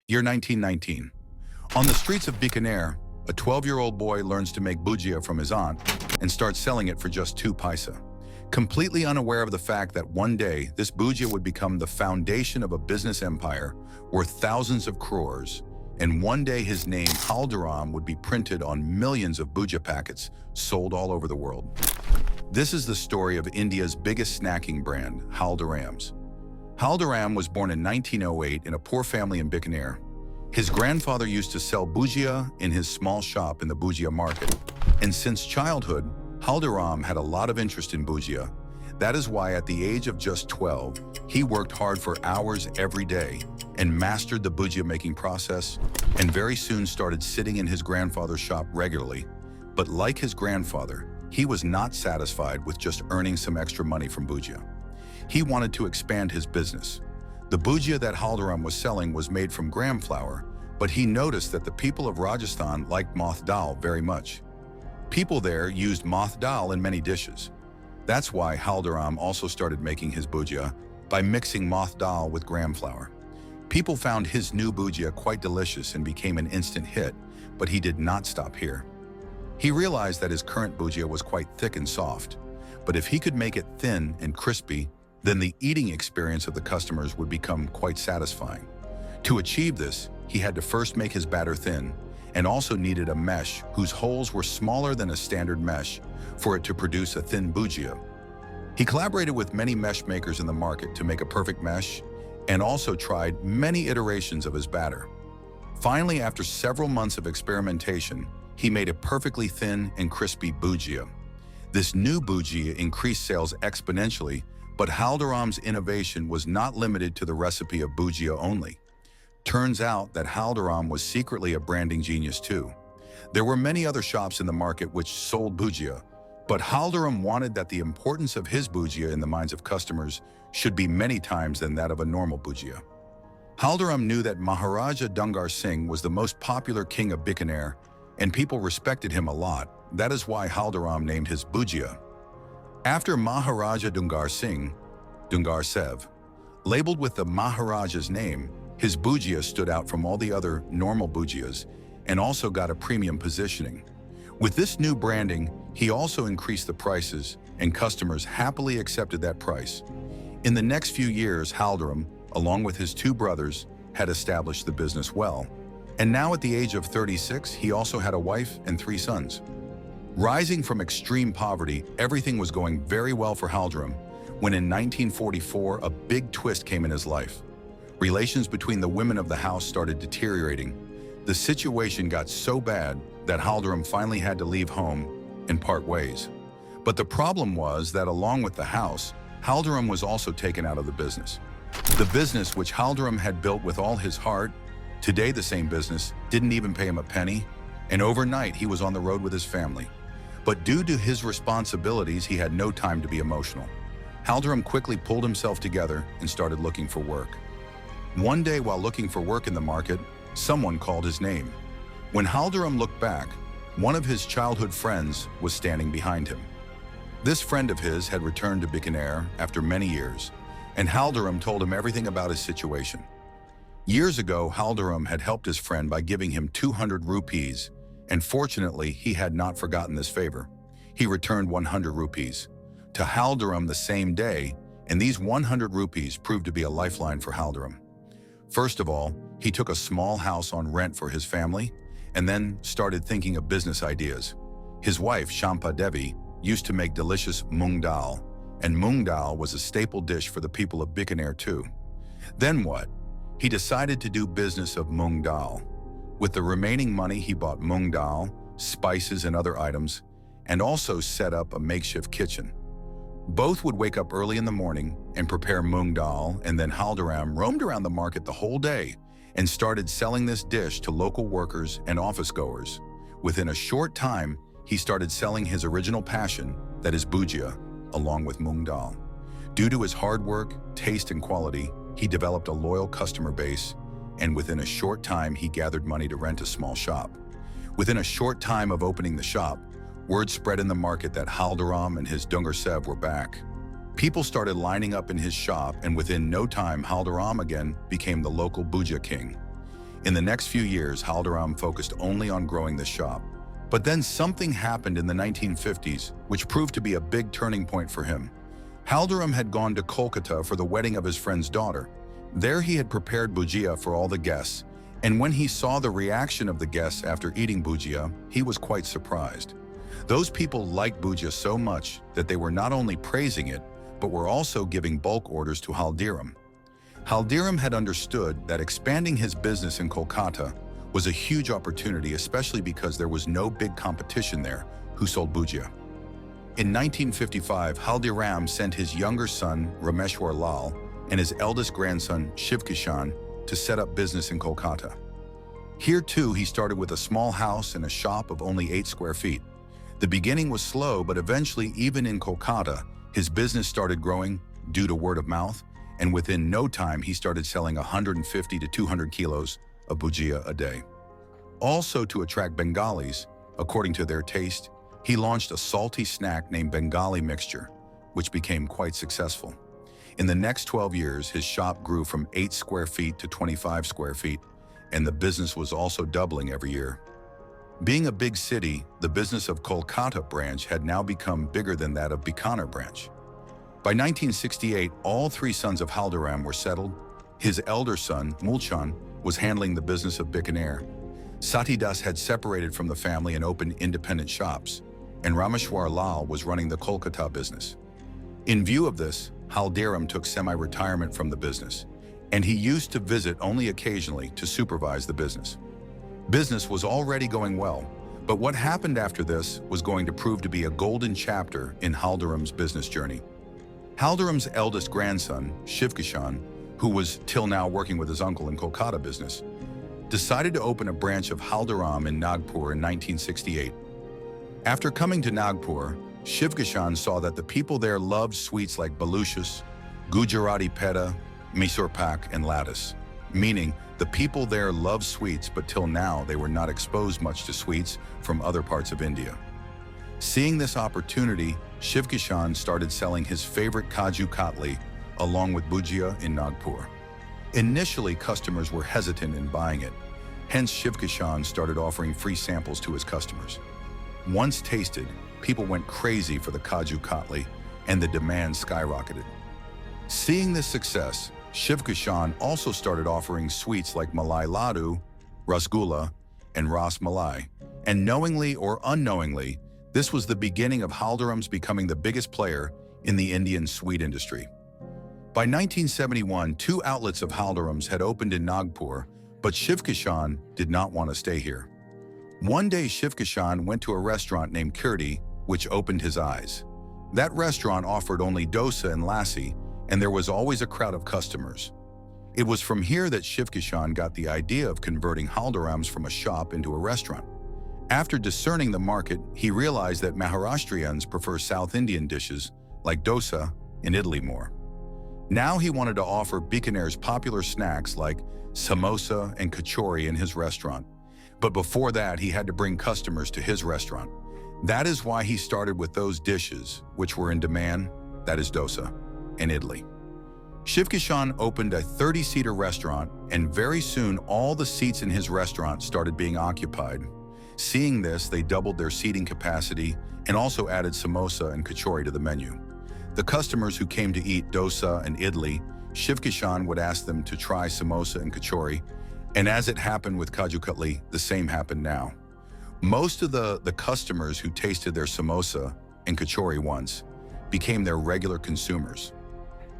Year 1919. On the streets of Bikaner, a 12-year-old boy learns to make bhujia from his aunt and starts selling it for just 2 paise. Completely unaware of the fact that one day this bhujia would become the foundation of a business empire worth thousands of crores, and one day his name, Haldiram, would be printed on millions of bhujia packets sold all over the world. This is the story of India's biggest snacking brand, Haldiram's. Haldiram was born in 1908 in a poor family in Bikaner. His grandfather used to sell bhujia in his small shop in the bhujia market, and since childhood, Haldiram had a lot of interest in bhujia. That is why at the age of just 12, he worked hard for hours every day and mastered the bhujia making process, and very soon started sitting in his grandfather's shop regularly. But like his grandfather, he was not satisfied with just earning some extra money from bhujia. He wanted to expand his business. The bhujia that Haldiram was selling was made from gram flour, but he noticed that the people of Rajasthan liked moth dal very much. People there used moth dal in many dishes. That's why Haldiram also started making his bhujia by mixing moth dal with gram flour. People found his new bhujia quite delicious and became an instant hit, but he did not stop here. He realized that his current bhujia was quite thick and soft, but if he could make it thin and crispy, then the eating experience of the customers would become quite satisfying. To achieve this, he had to first make his batter thin, and also needed a mesh whose holes were smaller than a standard mesh for it to produce a thin bhujia. He collaborated with many mesh makers in the market to make a perfect mesh, and also tried many iterations of his batter. Finally, after several months of experimentation, he made a perfectly thin and crispy bhujia. This new bhujia increased sales exponentially, but Haldiram's innovation was not limited to the recipe of bhujia only. Turns out that Haldiram was secretly a branding genius too. There were many other shops in the market which sold bhujia, but Haldiram wanted that the importance of his bhujia in the minds of customers should be many times than that of a normal bhujia. Haldiram knew that Maharaja Dungar Singh was the most popular king of Bikaner, and people respected him a lot. That is why Haldiram named his bhujia after Maharaja Dungar Singh, Dungar Sev. Labeled with the Maharaja's name, his bhujia stood out from all the other normal bhujias and also got a premium positioning. With this new branding, he also increased the prices, and customers happily accepted that price. In the next few years, Haldiram, along with his 2 brothers, had established the business well. And now at the age of 36, he also had a wife and 3 sons. Rising from extreme poverty, everything was going very well for Haldiram when in 1944 a big twist came in his life. Relations between the women of the house started deteriorating. The situation got so bad that Haldiram finally had to leave home and part ways. But the problem was that along with the house, Haldiram was also taken out of the business. The business which Haldiram had built with all his heart, today the same business, didn't even pay him a penny, and overnight he was on the road with his family. But due to his responsibilities, he had no time to be emotional. Haldiram quickly pulled himself together and started looking for work. One day while looking for work in the market, someone called his name. When Haldiram looked back, one of his childhood friends was standing behind him. This friend of his had returned to Bikaner after many years, and Haldiram told him everything about his situation. Years ago, Haldiram had helped his friend by giving him 200 rupees, and fortunately, he had not forgotten this favor. He returned 100 rupees to Haldiram the same day, and these 100 rupees proved to be a lifeline for Haldiram. First of all, he took a small house on rent for his family, and then started thinking of business ideas. His wife, Shampa Devi, used to make delicious moong dal, and moong dal was a staple dish for the people of Bikaner too. Then what? He decided to do business of moong dal. With the remaining money, he bought moong dal, spices and other items, and also set up a makeshift kitchen. Both would wake up early in the morning and prepare moong dal, and then Haldiram roamed around the market the whole day and started selling this dish to local workers and office goers. Within a short time, he started selling his original passion, that is bhujia, along with moong dal. Due to his hard work, taste, and quality, he developed a loyal customer base, and within a short time, he gathered money to rent a small shop. Within a short time of opening the shop, word spread in the market that Haldiram and his Dungar Sev were back. People started lining up in his shop, and within no time, Haldiram again became the local bhujia king. In the next few years, Haldiram focused only on growing the shop. But then something happened in the 1950s, which proved to be a big turning point for him. Haldiram had gone to Kolkata for the wedding of his friend's daughter. There he had prepared bhujia for all the guests, and when he saw the reaction of the guests after eating bhujia, he was quite surprised. Those people liked bhujia so much that they were not only praising it, but were also giving bulk orders to Haldiram. Haldiram had understood that expanding his business in Kolkata was a huge opportunity, especially because there was no big competition there who sold bhujia. In 1955, Haldiram sent his younger son, Rameshwar Lal, and his eldest grandson, Shiv Kishan, to set up business in Kolkata. Here too, he started with a small house and a shop of only 8 square feet. The beginning was slow, but eventually, even in Kolkata, his business started growing due to word of mouth, and within no time, he started selling 150 to 200 kilos of bhujia a day. Also, to attract Bengalis, according to their taste, he launched a salty snack named Bengali Mixture, which became quite successful. In the next 12 years, his shop grew from 8 square feet to 25 square feet, and the business was also doubling every year. Being a big city, the business of Kolkata branch had now become bigger than that of Bikaner branch. By 1968, all 3 sons of Haldiram were settled. His elder son, Mulchan, was handling the business of Bikaner. Satidas had separated from the family and opened independent shops, and Rameshwar Lal was running the Kolkata business. In view of this, Haldiram took semi-retirement from the business, and he used to visit only occasionally to supervise the business. Business was already going well, but what happened after this was going to prove to be a golden chapter in Haldiram's business journey. Haldiram's eldest grandson, Shiv Kishan, who was till now working with his uncle in Kolkata business, decided to open a branch of Haldiram in Nagpur in 1968. After coming to Nagpur, Shiv Kishan saw that the people there loved sweets like baluchas, Gujarati peda, Mysore pak, and lattice, meaning the people there loved sweets, but till now they were not exposed much to sweets from other parts of India. Seeing this opportunity, Shiv Kishan started selling his favorite kaju katli along with bhujia in Nagpur. Initially, customers were hesitant in buying it. Hence, Shiv Kishan started offering free samples to his customers. Once tasted, people went crazy for the kaju katli, and the demand skyrocketed. Seeing this success, Shiv Kishan also started offering sweets like Malai Laddu, Rasgulla, and Ras Malai. And knowingly or unknowingly, this was the beginning of Haldiram's becoming the biggest player in the Indian sweet industry. By 1971, 2 outlets of Haldiram's had opened in Nagpur, but Shiv Kishan did not want to stay here. One day, Shiv Kishan went to a restaurant named Kirti, which opened his eyes. That restaurant offered only dosa and lassi, and there was always a crowd of customers. It was from here that Shiv Kishan got the idea of converting Haldiram's from a shop into a restaurant. After discerning the market, he realized that Maharashtrians prefer South Indian dishes like dosa and idli more. Now he wanted to offer Bikaner's popular snacks like samosa and kachori in his restaurant. But before that, he had to bring customers to his restaurant. That is why he started with those dishes which were in demand, that is dosa and idli. Shiv Kishan opened a 30-seater restaurant, and very soon all the seats in his restaurant started being occupied. Seeing this, they doubled their seating capacity and also added samosa and kachori to the menu. The customers who came to eat dosa and idli, Shiv Kishan would ask them to try samosa and kachori, and as it happened with kaju katli, the same happened now. Most of the customers who tasted their samosa and kachori once became their regular consumers.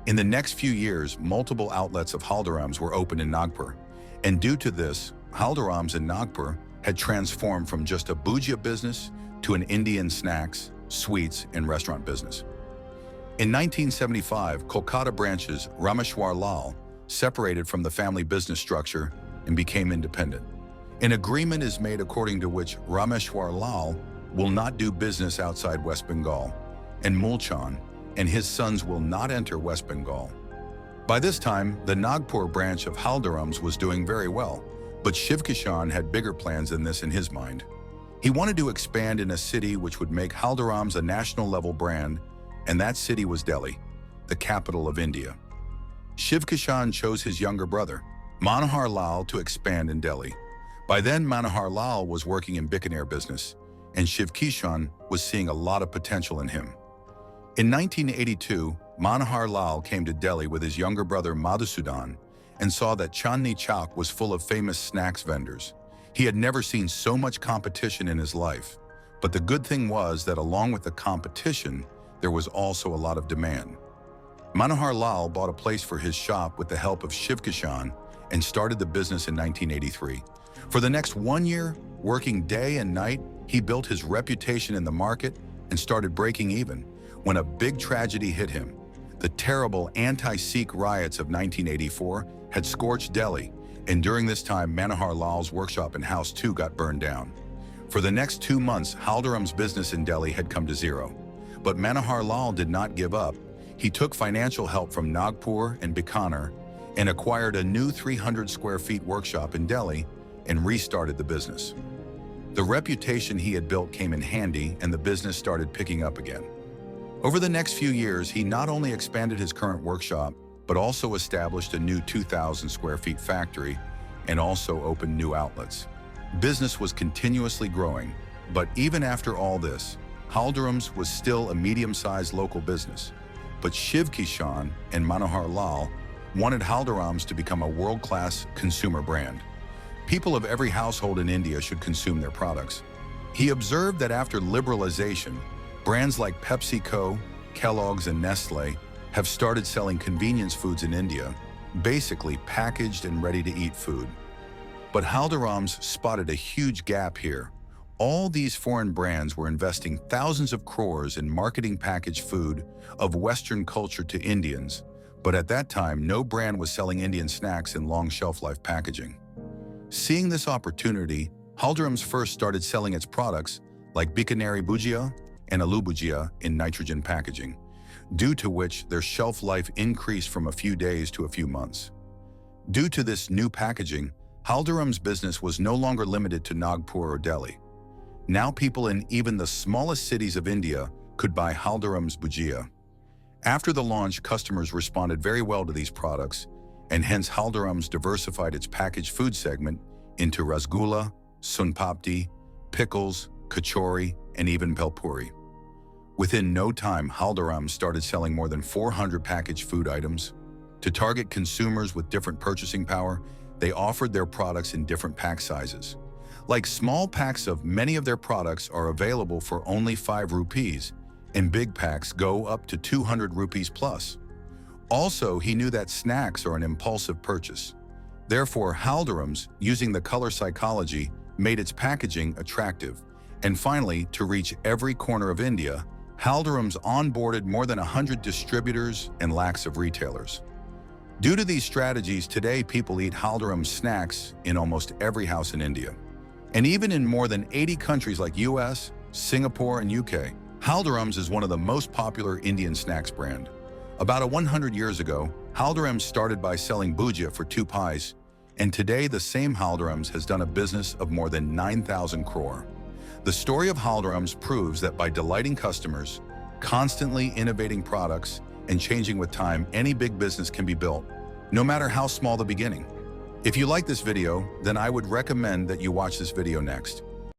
In the next few years, multiple outlets of Haldiram's were opened in Nagpur, and due to this, Haldiram's in Nagpur had transformed from just a bhujia business to an Indian snacks, sweets, and restaurant business. In 1975, Kolkata branches Rameshwar Lal separated from the family business structure and became independent. An agreement is made according to which Rameshwar Lal will not do business outside West Bengal, and Mulchan and his sons will not enter West Bengal. By this time, the Nagpur branch of Haldiram's was doing very well, but Shiv Kishan had bigger plans than this in his mind. He wanted to expand in a city which would make Haldiram's a national-level brand, and that city was Delhi, the capital of India. Shiv Kishan chose his younger brother, Manohar Lal to expand in Delhi. By then, Manohar Lal was working in Bikaner business, and Shiv Kishan was seeing a lot of potential in him. In 1982, Manohar Lal came to Delhi with his younger brother Madhusudan and saw that Chandni Chowk was full of famous snacks vendors. He had never seen so much competition in his life. But the good thing was that along with the competition, there was also a lot of demand. Manohar Lal bought a place for his shop with the help of Shiv Kishan and started the business in 1983. For the next 1 year, working day and night, he built his reputation in the market and started breaking even when a big tragedy hit him. The terrible anti-Sikh riots of 1984 had scorched Delhi, and during this time, Manohar Lal's workshop and house too got burned down. For the next 2 months, Haldiram's business in Delhi had come to zero. But Manohar Lal did not give up. He took financial help from Nagpur and Bikaner and acquired a new 300 square feet workshop in Delhi and restarted the business. The reputation he had built came in handy and the business started picking up again. Over the next few years, he not only expanded his current workshop, but also established a new 2,000 square feet factory and also opened new outlets. Business was continuously growing, but even after all this, Haldiram's was still a medium-sized local business. But Shiv Kishan and Manohar Lal wanted Haldiram's to become a world-class consumer brand. People of every household in India should consume their products. He observed that after liberalization, brands like PepsiCo, Kellogg's, and Nestle have started selling convenience foods in India, basically packaged and ready-to-eat food. But Haldiram's spotted a huge gap here. All these foreign brands were investing thousands of crores in marketing packaged food of Western culture to Indians, but at that time, no brand was selling Indian snacks in long shelf-life packaging. Seeing this opportunity, Haldiram's first started selling its products like Bikaner Bhujia and Aloo Bhujia in nitrogen packaging, due to which their shelf life increased from a few days to a few months. Due to this new packaging, Haldiram's business was no longer limited to Nagpur or Delhi. Now people in even the smallest cities of India could buy Haldiram's Bhujia. After the launch, customers responded very well to these products, and hence Haldiram's diversified its packaged food segment into rasgulla, sunpapdi, pickles, kachori, and even bhelpuri. Within no time, Haldiram started selling more than 400 packaged food items. To target consumers with different purchasing power, they offered their products in different pack sizes. Like small packs of many of their products are available for only 5 rupees, and big packs go up to 200 rupees plus. Also, he knew that snacks are an impulsive purchase. Therefore, Haldiram's, using the color psychology, made its packaging attractive. And finally, to reach every corner of India, Haldiram's onboarded more than 100 distributors and lakhs of retailers. Due to these strategies, today people eat Haldiram's snacks in almost every house in India. And even in more than 80 countries like US, Singapore, and UK, Haldiram's is one of the most popular Indian snacks brand. About 100 years ago, Haldiram's started by selling bhujia for 2 paise, and today the same Haldiram's has done a business of more than 9,000 crore. The story of Haldiram's proves that by delighting customers, constantly innovating products, and changing with time, any big business can be built, no matter how small the beginning. If you like this video, then I would recommend that you watch this video next.